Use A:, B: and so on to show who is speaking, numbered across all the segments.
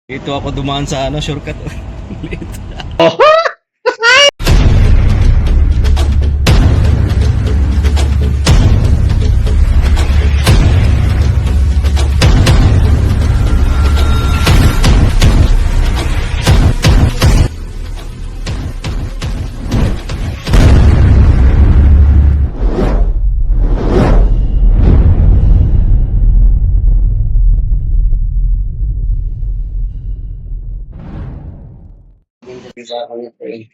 A: Ito ako dumaan sa shortcut.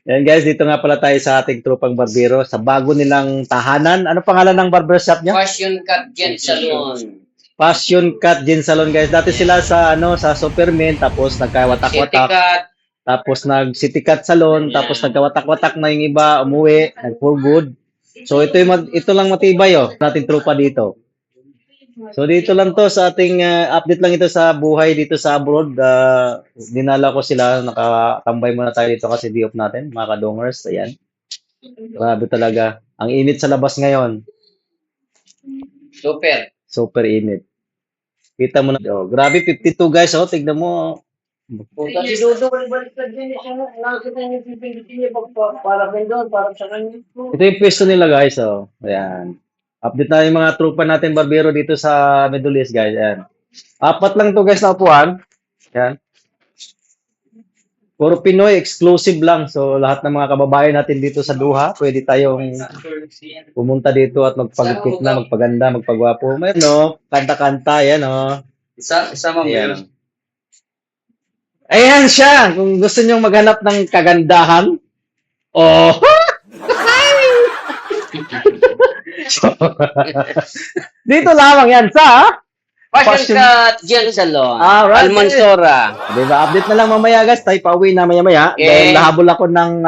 A: Yan guys, dito nga pala tayo sa ating trupang barbero sa bago nilang tahanan. Ano pangalan ng barbershop niya?
B: Passion Cut Gen Salon.
A: Passion Cut Gen Salon guys. Dati sila sa sa Superman, tapos
B: City
A: nagkawatak-watak,
B: Cut.
A: tapos nag City Cut Salon, tapos nagkawatak-watak na yung iba, umuwi, nag for good. So ito lang matibay nating trupa dito. So dito lang to sa ating update lang ito sa buhay dito sa abroad. Dinala ko sila, nakatambay muna tayo dito kasi day off natin, mga kadongers. Ayan. Grabe talaga. Ang init sa labas ngayon.
B: Super.
A: Super init. Kita mo na. Grabe 52 guys, tignan mo.
B: Kasi Dodo, balik ka din. Nakakita niyo yung pipinditin niya para doon, para sa kanya.
A: Ito yung pwesto nila guys, Ayan. Update na yung mga trupa natin barbero dito sa Middle East guys. Ayan. 4 lang to guys na upuan. Ayan. Puro Pinoy, exclusive lang. So, lahat ng mga kababayan natin dito sa Doha, pwede tayong pumunta dito at magpagupit na, magpaganda, magpagwapo. May kanta-kanta, yan
B: Isa mo
A: Ayan. Ayan siya! Kung gusto nyong maghanap ng kagandahan, dito lamang yan sa
B: Passion Cut Gen Salon.
A: Right.
B: Almansora.
A: Diba? Update na lang mamaya guys. Tayo pauwi na maya-maya.
B: Okay.
A: Dahil nahabol ako ng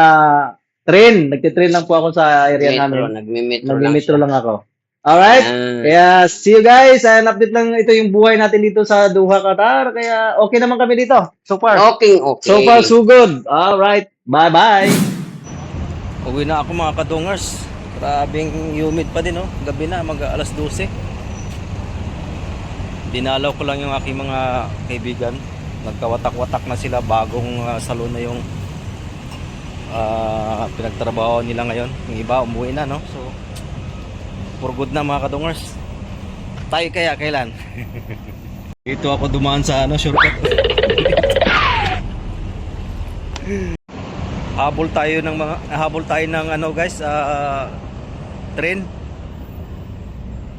A: train. Nagtitrain lang po ako sa area namin.
B: Nagmi-metro
A: lang ako. Alright? Kaya see you guys. And update lang ito yung buhay natin dito sa Doha, Qatar. Kaya okay naman kami dito. So far.
B: Okay.
A: So far, so good. Alright. Bye-bye. Uwi na ako mga kadongers. Grabing humid pa din, Gabi na, mag-alas 12. Dinalaw ko lang yung aking mga kaibigan. Nagkawatak-watak na sila. Bagong salon na yung pinagtrabaho nila ngayon. Yung iba, umuwi na, So, for good na mga kadongers. Tayo kaya kailan? Ito ako dumaan sa shortcut. habol tayo ng guys, train.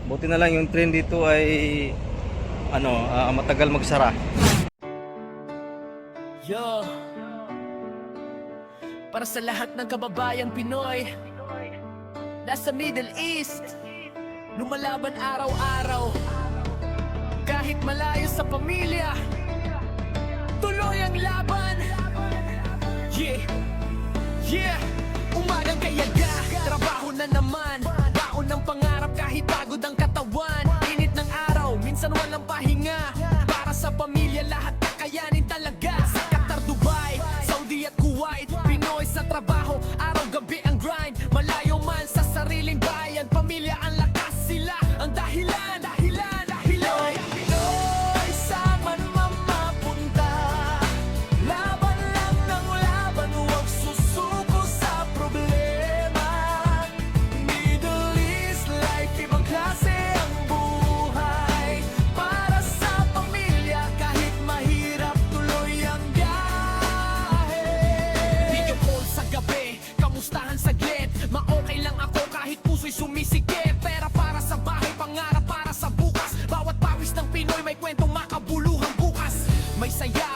A: Buti na lang yung train dito ay matagal magsara.
C: Yo, para sa lahat ng kababayang Pinoy nasa Middle East, lumalaban araw-araw kahit malayo sa pamilya, tuloy ang laban. Yeah, umagang kayaga, trabaho na naman, baon ng pangarap kahit pagod ang katawan. Init ng araw, minsan walang pahinga, para sa pamilya lahat kakayanin talaga. Sa Qatar, Dubai, Saudi at Kuwait, Pinoy sa trabaho, araw-gabi ang grind. Malayo man sa sariling bayan, pamilya ang lakas, sila ang dahilan. Pinoy, saan man mapunta, laban lang ng laban, huwag susuko sa problema. Middle East life, ibang klase ang buhay, para sa pamilya kahit mahirap, tuloy ang biyahe. Video call sa gabi, kamustahan saglit, ma-okay lang ako kahit puso'y sumisikip. Pera para sa bahay, pangarap para sa bukas, bawat pawis ng Pinoy may kwentong makabuluhang bukas. May saya